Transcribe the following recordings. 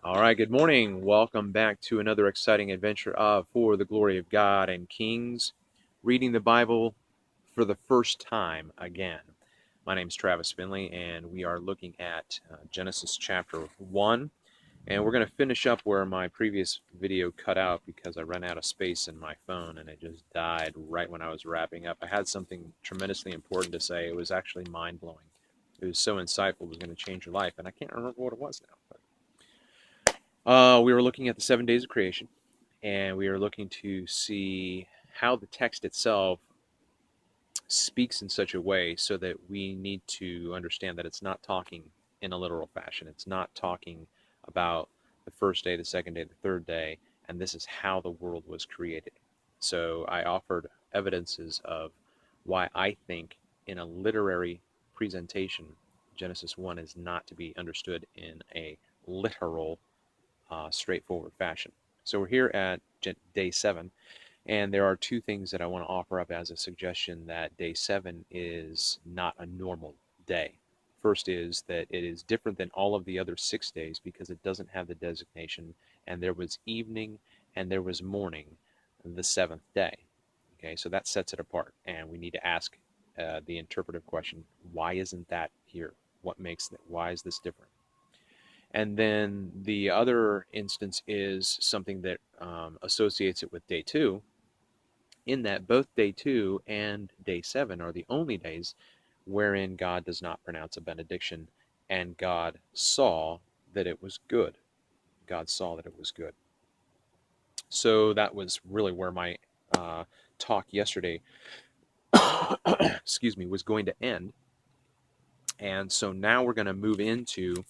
All right, good morning. Welcome back to another exciting adventure of For the Glory of God and Kings, reading the Bible for the first time again. My name is Travis Finley, and we are looking at Genesis chapter 1. And we're going to finish up where my previous video cut out because I ran out of space in my phone and it just died right when I was wrapping up. I had something tremendously important to say. It was actually mind-blowing. It was so insightful, it was going to change your life, and I can't remember what it was now. We were looking at the 7 days of creation, and we are looking to see how the text itself speaks in such a way so that we need to understand that it's not talking in a literal fashion. It's not talking about the first day, the second day, the third day, and this is how the world was created. So I offered evidences of why I think in a literary presentation, Genesis 1 is not to be understood in a literal straightforward fashion. So we're here at day 7, and there are two things that I want to offer up as a suggestion that day 7 is not a normal day. First is that it is different than all of the other 6 days because it doesn't have the designation, and there was evening and there was morning the seventh day. Okay, so that sets it apart, and we need to ask the interpretive question: why isn't that here? What makes that? Why is this different? And then the other instance is something that associates it with day 2, in that both day 2 and day 7 are the only days wherein God does not pronounce a benediction, and God saw that it was good. God saw that it was good. So that was really where my talk yesterday, excuse me, was going to end. And so now we're going to move into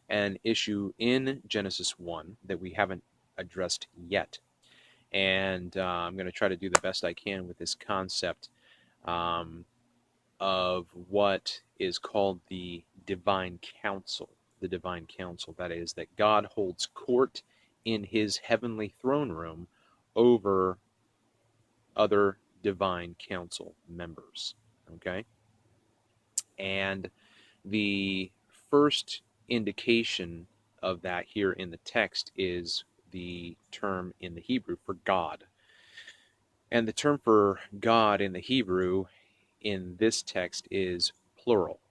an issue in Genesis 1 that we haven't addressed yet. And I'm going to try to do the best I can with this concept of what is called the divine council. The divine council, that is, that God holds court in his heavenly throne room over other divine council members. Okay? And the first indication of that here in the text is the term in the Hebrew for God. And the term for God in the Hebrew in this text is plural.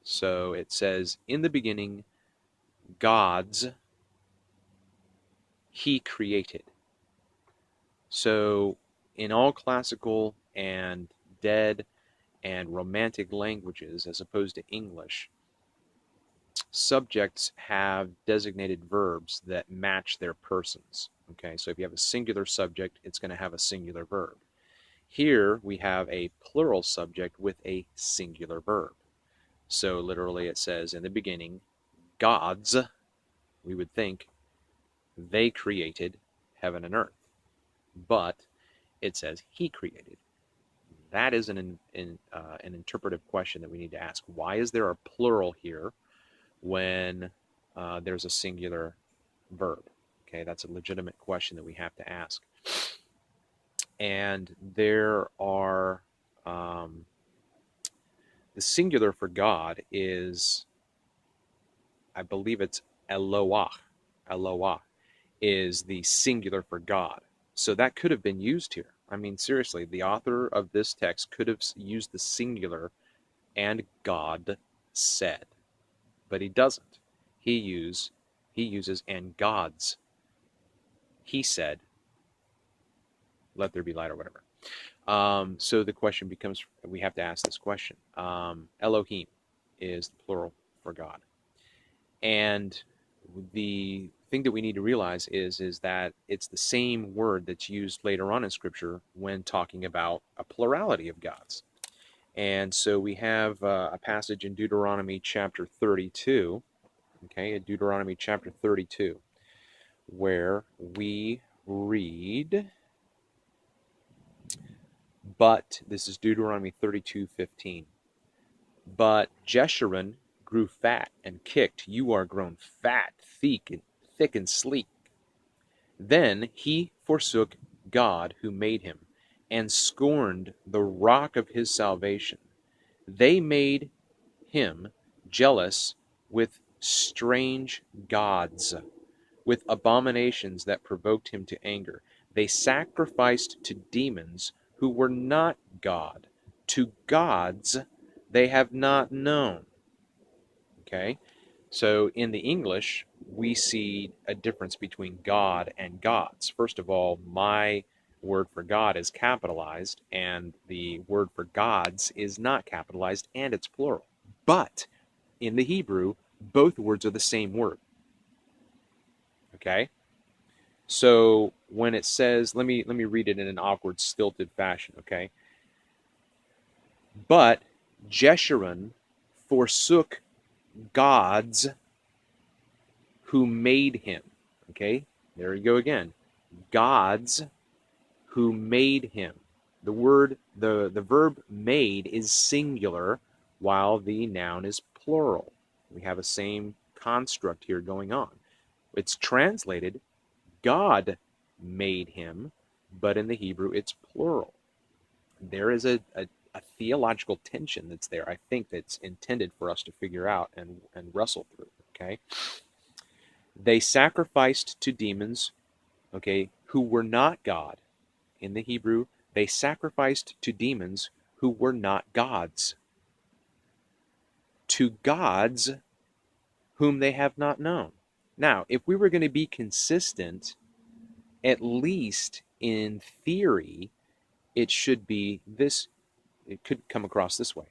So it says, in the beginning, gods, he created. So in all classical and dead and romantic languages, as opposed to English, subjects have designated verbs that match their persons. Okay, so if you have a singular subject, it's going to have a singular verb. Here we have a plural subject with a singular verb. So literally it says, in the beginning, gods, we would think they created heaven and earth. But it says he created. That is an interpretive question that we need to ask. Why is there a plural here when there's a singular verb? Okay, that's a legitimate question that we have to ask. And there are, the singular for God is, I believe it's Eloah. Eloah is the singular for God. So that could have been used here. I mean, seriously, the author of this text could have used the singular and God said, but he doesn't. He uses and gods. He said, let there be light, or whatever. So the question becomes, we have to ask this question. Elohim is the plural for God. And the thing that we need to realize is that it's the same word that's used later on in Scripture when talking about a plurality of gods. And so we have a passage in Deuteronomy chapter 32, okay, in Deuteronomy chapter 32, where we read, but this is Deuteronomy 32:15. But Jeshurun grew fat and kicked. You are grown fat, thick and sleek. Then he forsook God who made him, and scorned the rock of his salvation. They made him jealous with strange gods, with abominations that provoked him to anger. They sacrificed to demons who were not God, to gods they have not known. Okay? So in the English, we see a difference between God and gods. First of all, my word for God is capitalized, and the word for gods is not capitalized, and it's plural. But in the Hebrew, both words are the same word. Okay? So when it says, let me read it in an awkward, stilted fashion, okay? But Jeshurun forsook gods who made him. Okay, there you go again. Gods who made him. The verb made is singular while the noun is plural. We have a same construct here going on. It's translated God made him, but in the Hebrew it's plural. There is a theological tension that's there, I think, that's intended for us to figure out and wrestle through. Okay, they sacrificed to demons, okay, who were not God. In the Hebrew, they sacrificed to demons who were not gods, to gods whom they have not known. Now, if we were going to be consistent, at least in theory, it should be this, it could come across this way.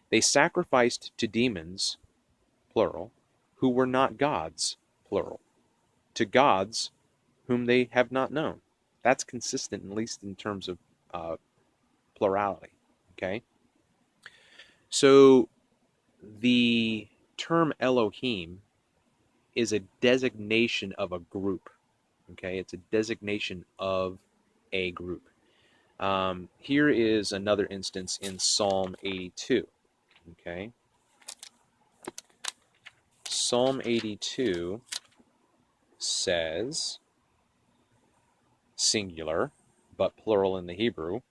They sacrificed to demons, plural, who were not gods, plural, to gods whom they have not known. That's consistent, at least in terms of plurality. Okay? So the term Elohim is a designation of a group. Okay? It's a designation of a group. Here is another instance in Psalm 82. Okay? Psalm 82 says, singular, but plural in the Hebrew,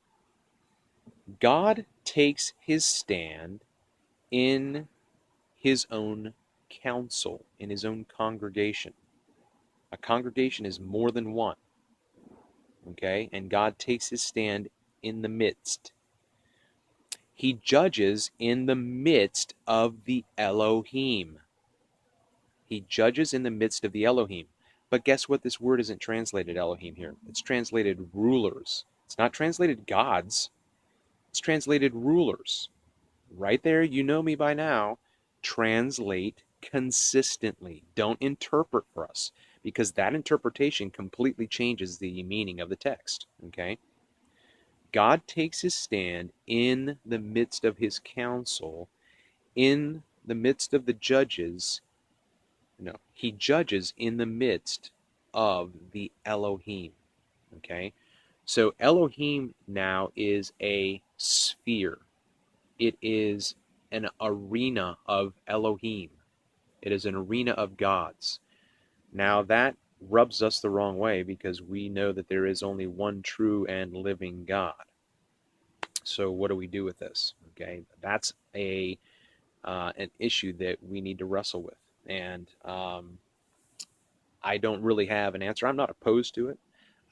God takes his stand in his own council, in his own congregation. A congregation is more than one, okay? And God takes his stand in the midst. He judges in the midst of the Elohim. He judges in the midst of the Elohim. But guess what? This word isn't translated Elohim here. It's translated rulers. It's not translated gods. It's translated rulers. Right there, you know me by now. Translate consistently. Don't interpret for us, because that interpretation completely changes the meaning of the text. Okay? God takes his stand in the midst of his council, in the midst of the judges. No, he judges in the midst of the Elohim. Okay? So Elohim now is a sphere. It is an arena of Elohim. It is an arena of gods. Now that rubs us the wrong way, because we know that there is only one true and living God. So what do we do with this? Okay, that's an issue that we need to wrestle with, and I don't really have an answer. I'm not opposed to it.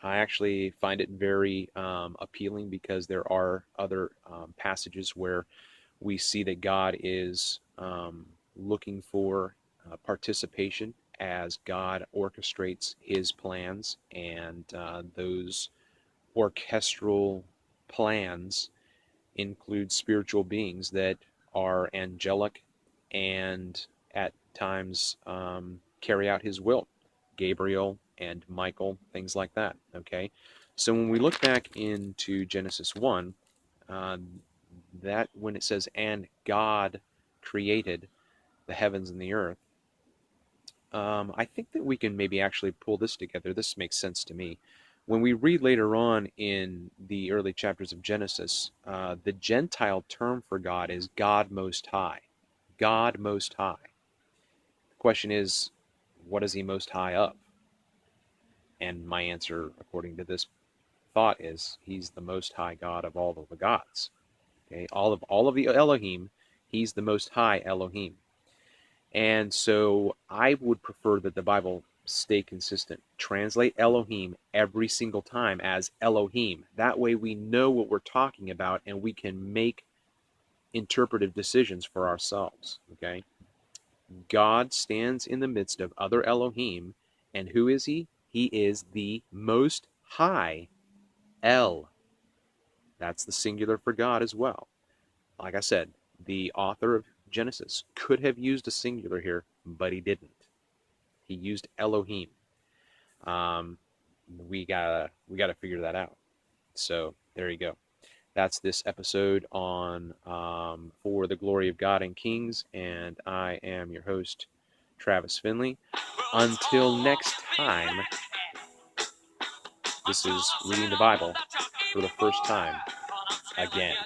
I actually find it very appealing, because there are other passages where we see that God is looking for participation as God orchestrates his plans, and those orchestral plans include spiritual beings that are angelic and at times carry out his will. Gabriel and Michael, things like that. Okay, so when we look back into Genesis 1, that when it says, and God created the heavens and the earth, I think that we can maybe actually pull this together. This makes sense to me. When we read later on in the early chapters of Genesis, the Gentile term for God is God Most High. God Most High. The question is, what is he most high of? And my answer, according to this thought, is he's the most high God of all of the gods. Okay, all of the Elohim, he's the most high Elohim. And so I would prefer that the Bible stay consistent. Translate Elohim every single time as Elohim. That way we know what we're talking about and we can make interpretive decisions for ourselves. Okay? God stands in the midst of other Elohim, and who is he? He is the Most High, El. That's the singular for God as well. Like I said, the author of Genesis could have used a singular here, but he didn't. He used Elohim. Um, we gotta figure that out. So there you go. That's this episode on For the Glory of God and Kings, and I am your host, Travis Finley. Until next time, this is reading the Bible for the first time again.